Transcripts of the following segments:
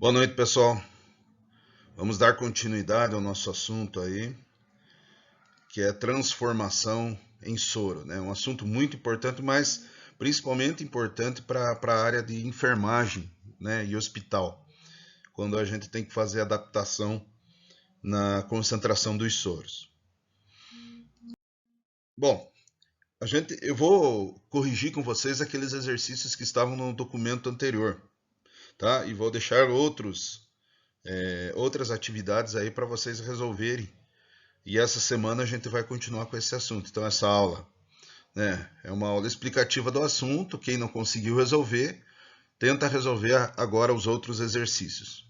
Boa noite, pessoal. Vamos dar continuidade ao nosso assunto aí, que é transformação em soro, né? Um assunto muito importante, mas principalmente importante para a área de enfermagem, né, e hospital, quando a gente tem que fazer adaptação na concentração dos soros. Bom, eu vou corrigir com vocês aqueles exercícios que estavam no documento anterior, tá? E vou deixar outras atividades aí para vocês resolverem. E essa semana a gente vai continuar com esse assunto. Então, essa aula, né, é uma aula explicativa do assunto. Quem não conseguiu resolver, tenta resolver agora os outros exercícios.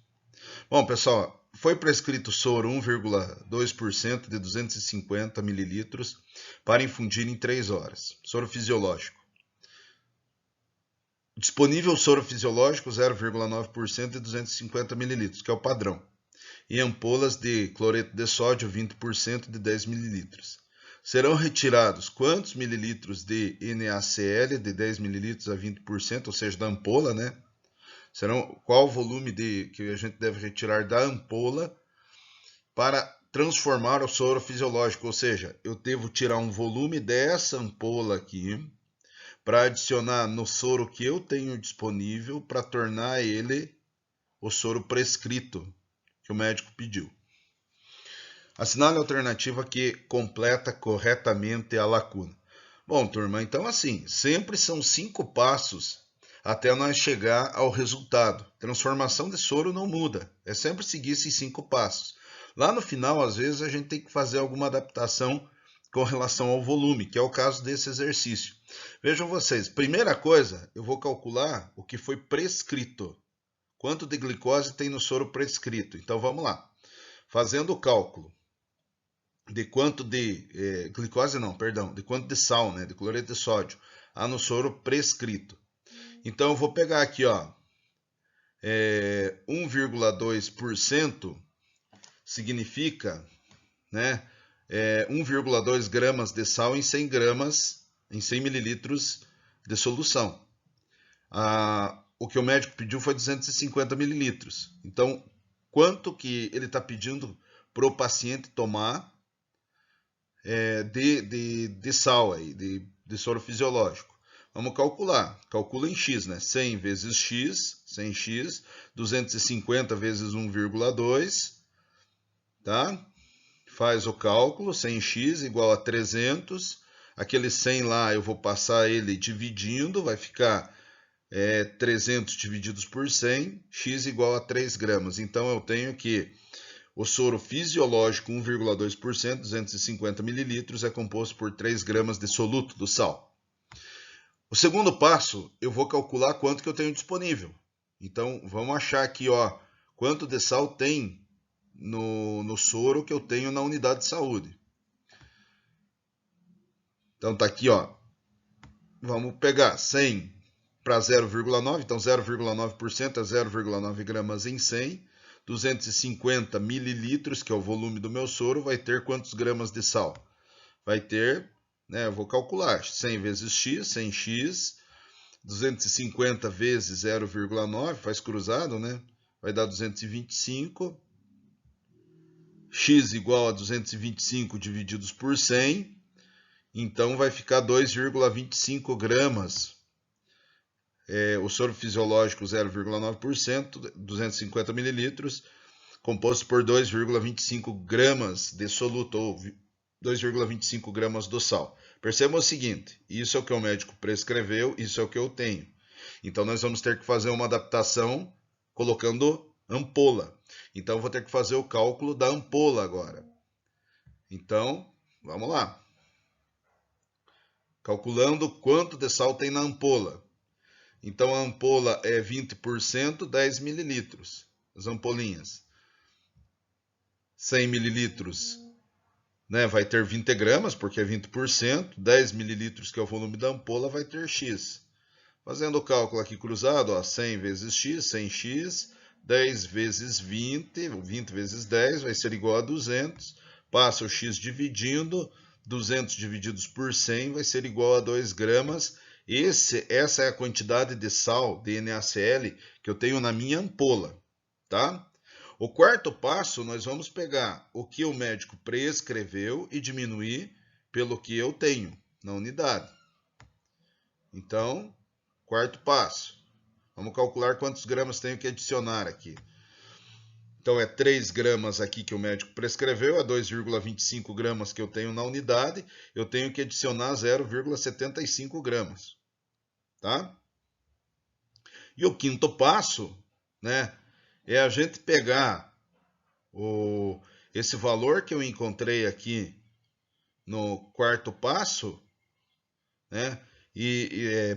Bom, pessoal, foi prescrito soro 1,2% de 250 mililitros para infundir em 3 horas. Soro fisiológico. Disponível soro fisiológico 0,9% de 250 mililitros, que é o padrão. E ampolas de cloreto de sódio 20% de 10 mililitros. Serão retirados quantos mililitros de NaCl de 10 mililitros a 20%, ou seja, da ampola, né? Qual o volume que a gente deve retirar da ampola para transformar o soro fisiológico, ou seja, eu devo tirar um volume dessa ampola aqui para adicionar no soro que eu tenho disponível para tornar ele o soro prescrito que o médico pediu. Assinale a alternativa que completa corretamente a lacuna. Bom, turma, então assim, sempre são 5 passos até nós chegar ao resultado. Transformação de soro não muda, é sempre seguir esses 5 passos. Lá no final, às vezes, a gente tem que fazer alguma adaptação com relação ao volume, que é o caso desse exercício. Vejam vocês, primeira coisa, eu vou calcular o que foi prescrito. Quanto de glicose tem no soro prescrito? Então vamos lá. Fazendo o cálculo de quanto de glicose não, perdão, de quanto de sal, né, de cloreto de sódio, há no soro prescrito. Então eu vou pegar aqui, ó, 1,2% significa, né, 1,2 gramas de sal em 100 gramas, em 100 mililitros de solução. O que o médico pediu foi 250 mililitros. Então, quanto que ele está pedindo para o paciente tomar de sal aí, de soro fisiológico? Vamos calcular. Calcula em x, né? 100 vezes x, 100x, 250 vezes 1,2, tá? Faz o cálculo, 100x igual a 300. Aquele 100 lá eu vou passar ele dividindo, vai ficar 300 divididos por 100, x igual a 3 gramas. Então eu tenho que o soro fisiológico 1,2%, 250 mililitros, é composto por 3 gramas de soluto do sal. O segundo passo, eu vou calcular quanto que eu tenho disponível. Então, vamos achar aqui, ó, quanto de sal tem no soro que eu tenho na unidade de saúde. Então, tá aqui, ó. Vamos pegar 100 para 0,9, então 0,9% é 0,9 gramas em 100. 250 mililitros, que é o volume do meu soro, vai ter quantos gramas de sal? Vai ter, né, eu vou calcular, 100 vezes x, 100x, 250 vezes 0,9, faz cruzado, né? Vai dar 225. X igual a 225 divididos por 100, então vai ficar 2,25 gramas. O soro fisiológico 0,9%, 250 mililitros, composto por 2,25 gramas de soluto, ou 2,25 gramas do sal. Percebam o seguinte, isso é o que o médico prescreveu, isso é o que eu tenho. Então nós vamos ter que fazer uma adaptação colocando ampola. Então eu vou ter que fazer o cálculo da ampola agora. Então, vamos lá. Calculando quanto de sal tem na ampola. Então a ampola é 20%, 10 mililitros. As ampolinhas. 100 mililitros, né, vai ter 20 gramas, porque é 20%. 10 mililitros, que é o volume da ampola, vai ter X. Fazendo o cálculo aqui cruzado, ó, 100 vezes X, 100x, 10 vezes 20, 20 vezes 10 vai ser igual a 200. Passa o X dividindo, 200 divididos por 100 vai ser igual a 2 gramas. Essa é a quantidade de sal, de NaCl, que eu tenho na minha ampola. tá? O quarto passo, nós vamos pegar o que o médico prescreveu e diminuir pelo que eu tenho na unidade. Então, quarto passo. Vamos calcular quantos gramas tenho que adicionar aqui. Então, é 3 gramas aqui que o médico prescreveu, é 2,25 gramas que eu tenho na unidade, eu tenho que adicionar 0,75 gramas, tá? E o quinto passo, né, é a gente pegar esse valor que eu encontrei aqui no quarto passo, né,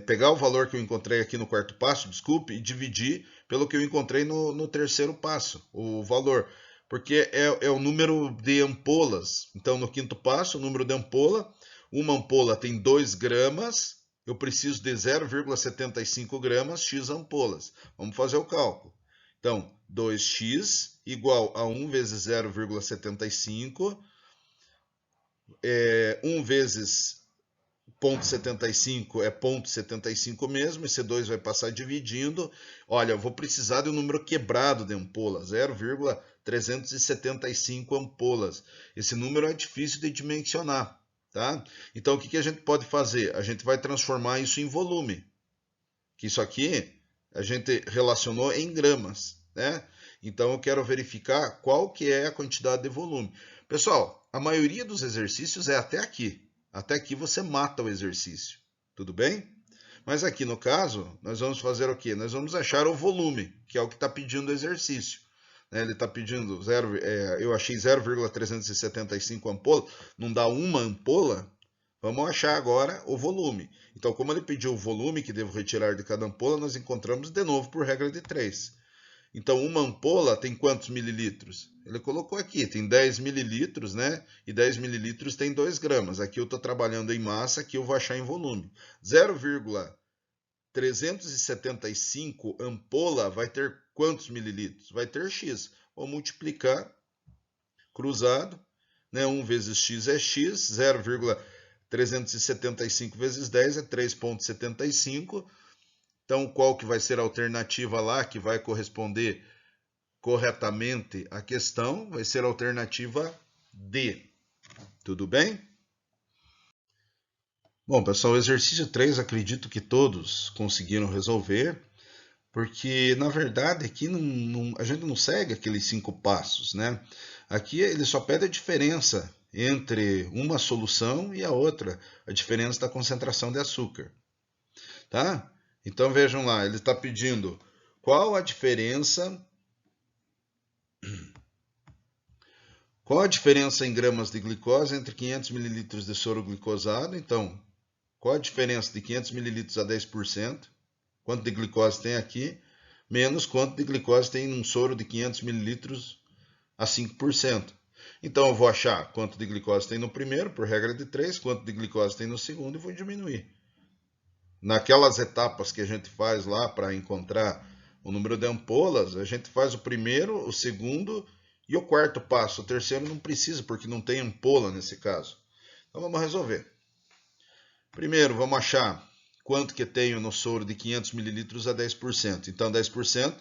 pegar o valor que eu encontrei aqui no quarto passo, desculpe, e dividir pelo que eu encontrei no terceiro passo, o valor. Porque é o número de ampolas. Então, no quinto passo, o número de ampola, uma ampola tem 2 gramas, eu preciso de 0,75 gramas, x ampolas. Vamos fazer o cálculo. Então, 2x igual a 1 vezes 0,75, 1 vezes 0,75 é 0,75 mesmo, esse 2 vai passar dividindo. Olha, eu vou precisar de um número quebrado de ampolas, 0,375 ampolas. Esse número é difícil de dimensionar, tá? Então, o que a gente pode fazer? A gente vai transformar isso em volume, que isso aqui a gente relacionou em gramas, né? Então, eu quero verificar qual que é a quantidade de volume. Pessoal, a maioria dos exercícios é até aqui. Até aqui você mata o exercício, tudo bem? Mas aqui no caso, nós vamos fazer o quê? Nós vamos achar o volume, que é o que está pedindo o exercício. Ele está pedindo, eu achei 0,375 ampola, não dá uma ampola? Vamos achar agora o volume. Então, como ele pediu o volume que devo retirar de cada ampola, nós encontramos de novo por regra de 3. Então, uma ampola tem quantos mililitros? Ele colocou aqui, tem 10 mililitros, né? E 10 mililitros tem 2 gramas. Aqui eu estou trabalhando em massa, aqui eu vou achar em volume. 0,375 ampola vai ter quantos mililitros? Vai ter x. Vou multiplicar, cruzado, né? 1 vezes x é x, 0,375 vezes 10 é 3,75. Então, qual que vai ser a alternativa lá que vai corresponder corretamente à questão? Vai ser a alternativa D. Tudo bem? Bom, pessoal, o exercício 3 acredito que todos conseguiram resolver, porque na verdade aqui a gente não segue aqueles 5 passos, né? Aqui ele só pede a diferença entre uma solução e a outra, a diferença da concentração de açúcar, tá? Então vejam lá, ele está pedindo qual a diferença em gramas de glicose entre 500 ml de soro glicosado? Então, qual a diferença de 500 ml a 10%? Quanto de glicose tem aqui? Menos quanto de glicose tem num soro de 500 ml a 5%. Então, eu vou achar quanto de glicose tem no primeiro, por regra de 3, quanto de glicose tem no segundo e vou diminuir. Naquelas etapas que a gente faz lá para encontrar o número de ampolas, a gente faz o primeiro, o segundo e o quarto passo. O terceiro não precisa, porque não tem ampola nesse caso. Então vamos resolver. Primeiro, vamos achar quanto que tenho no soro de 500 ml a 10%. Então 10%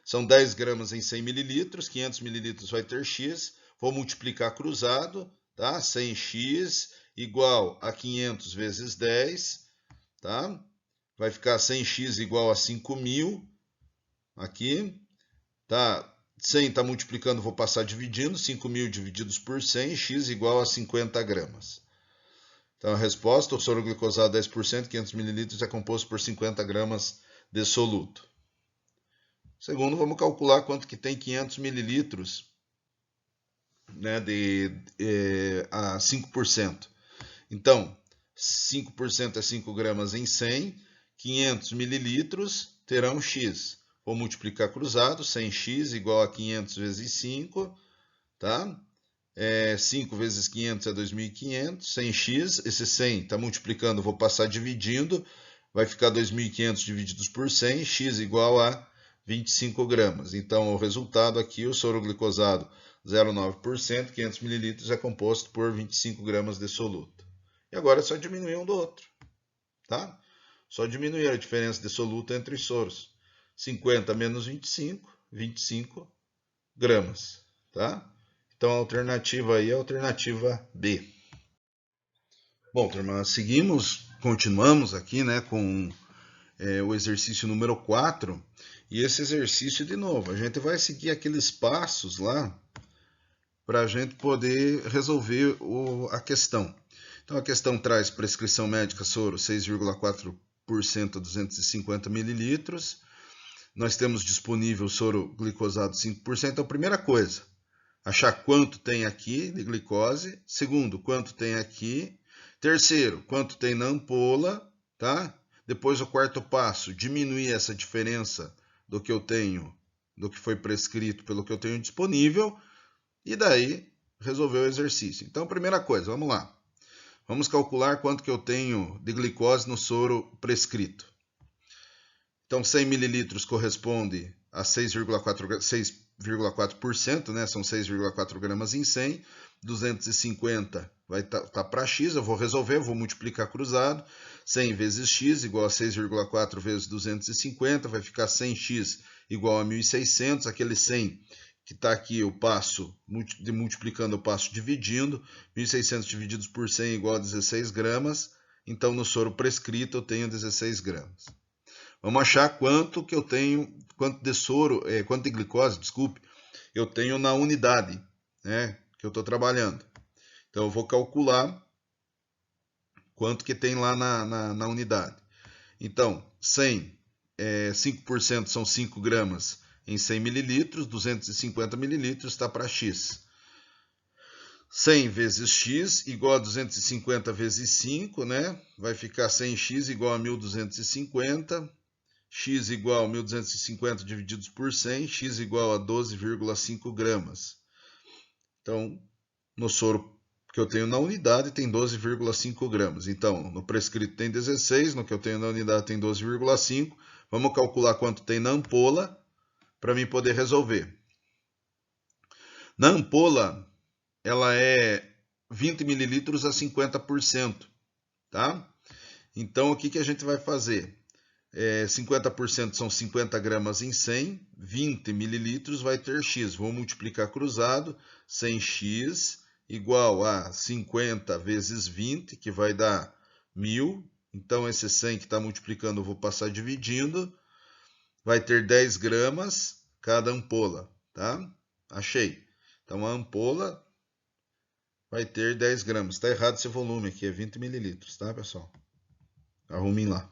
são 10 gramas em 100 ml, 500 ml vai ter x, vou multiplicar cruzado, tá? 100x igual a 500 vezes 10, tá? Vai ficar 100x igual a 5.000, aqui, tá? 100 está multiplicando, vou passar dividindo, 5.000 divididos por 100, x igual a 50 gramas. Então a resposta, o soro glicosado 10%, 500 ml é composto por 50 gramas de soluto. Segundo, vamos calcular quanto que tem 500 ml, né, a 5%. Então, 5% é 5 gramas em 100, 500 mililitros terão x. Vou multiplicar cruzado, 100x igual a 500 vezes 5, tá? 5 vezes 500 é 2.500, 100x, esse 100 está multiplicando, vou passar dividindo, vai ficar 2.500 divididos por 100, x igual a 25 gramas. Então, o resultado aqui, o soro glicosado 0,9%, 500 mililitros é composto por 25 gramas de soluto. E agora é só diminuir um do outro, tá? Só diminuir a diferença de soluto entre os soros. 50 menos 25, 25 gramas, tá? Então a alternativa aí é a alternativa B. Bom, turma, continuamos aqui, né, com o exercício número 4. E esse exercício, de novo, a gente vai seguir aqueles passos lá para a gente poder resolver a questão. Então a questão traz prescrição médica soro 6,4% a 250 ml. Nós temos disponível soro glicosado 5%. Então, primeira coisa, achar quanto tem aqui de glicose. Segundo, quanto tem aqui. Terceiro, quanto tem na ampola, tá? Depois o quarto passo, diminuir essa diferença do que eu tenho, do que foi prescrito pelo que eu tenho disponível. E daí, resolver o exercício. Então, primeira coisa, vamos lá. Vamos calcular quanto que eu tenho de glicose no soro prescrito. Então, 100 ml corresponde a 6,4%, né? São 6,4 gramas em 100. 250 vai estar para x, eu vou resolver, vou multiplicar cruzado. 100 vezes x igual a 6,4 vezes 250, vai ficar 100x igual a 1.600. Aquele 100 que está aqui, o passo, multiplicando o passo dividindo. 1.600 divididos por 100 igual a 16 gramas. Então, no soro prescrito, eu tenho 16 gramas. Vamos achar quanto que eu tenho, quanto de soro, quanto de glicose, desculpe, eu tenho na unidade, né, que eu estou trabalhando. Então, eu vou calcular quanto que tem lá na unidade. Então, 100, 5% são 5 gramas em 100 mililitros, 250 mililitros está para x. 100 vezes x igual a 250 vezes 5, né? Vai ficar 100x igual a 1.250. X igual a 1.250 divididos por 100, x igual a 12,5 gramas. Então, no soro que eu tenho na unidade tem 12,5 gramas. Então, no prescrito tem 16, no que eu tenho na unidade tem 12,5. Vamos calcular quanto tem na ampola para mim poder resolver. Na ampola, ela é 20 mililitros a 50%, tá? Então, o que a gente vai fazer? 50% são 50 gramas em 100, 20 mililitros vai ter x. Vou multiplicar cruzado, 100x igual a 50 vezes 20, que vai dar 1.000. Então, esse 100 que está multiplicando eu vou passar dividindo. Vai ter 10 gramas cada ampola, tá? Achei. Então, a ampola vai ter 10 gramas. Está errado esse volume aqui, é 20 mililitros, tá, pessoal? Arrumem lá.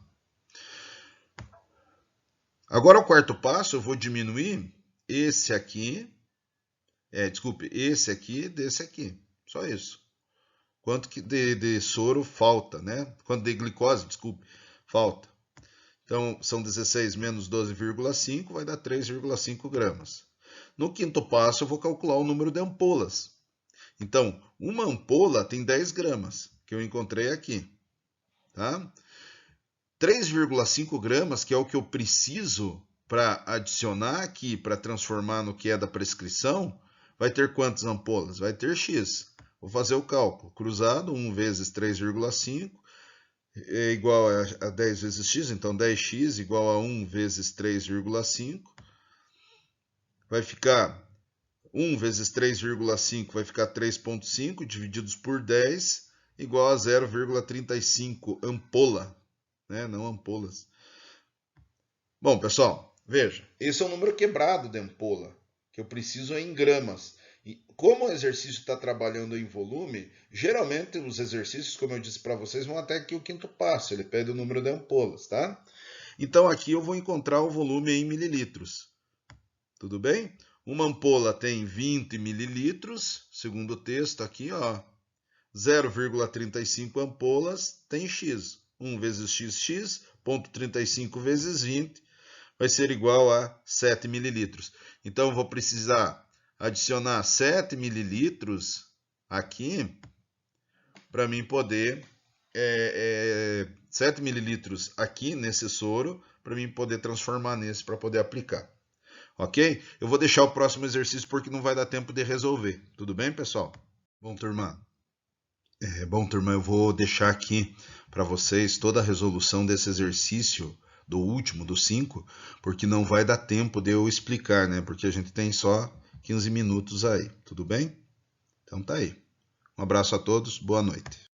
Agora, o quarto passo, eu vou diminuir esse aqui, esse aqui desse aqui. Só isso. Quanto que de soro falta, né? Quanto de glicose, desculpe, falta. Então, são 16 menos 12,5, vai dar 3,5 gramas. No quinto passo, eu vou calcular o número de ampolas. Então, uma ampola tem 10 gramas, que eu encontrei aqui, tá? 3,5 gramas, que é o que eu preciso para adicionar aqui, para transformar no que é da prescrição, vai ter quantas ampolas? Vai ter x. Vou fazer o cálculo. Cruzado, 1 vezes 3,5 é igual a 10 vezes x, então 10x igual a 1 vezes 3,5. Vai ficar 1 vezes 3,5 vai ficar 3,5 divididos por 10 igual a 0,35 ampola. Né? Não ampolas. Bom, pessoal, veja, esse é um número quebrado de ampola, que eu preciso em gramas. E como o exercício está trabalhando em volume, geralmente os exercícios, como eu disse para vocês, vão até aqui o quinto passo, ele pede o número de ampolas, tá? Então aqui eu vou encontrar o volume em mililitros. Tudo bem? Uma ampola tem 20 mililitros, segundo o texto aqui, ó. 0,35 ampolas tem x. 1 vezes x, 0,35 vezes 20, vai ser igual a 7 mililitros. Então, eu vou precisar adicionar 7 mililitros aqui para mim poder... 7 mililitros aqui nesse soro para mim poder transformar nesse para poder aplicar. Ok? Eu vou deixar o próximo exercício porque não vai dar tempo de resolver. Tudo bem, pessoal? Bom, turma, eu vou deixar aqui para vocês toda a resolução desse exercício, do último, do 5, porque não vai dar tempo de eu explicar, né? Porque a gente tem só 15 minutos aí, tudo bem? Então tá aí. Um abraço a todos, boa noite.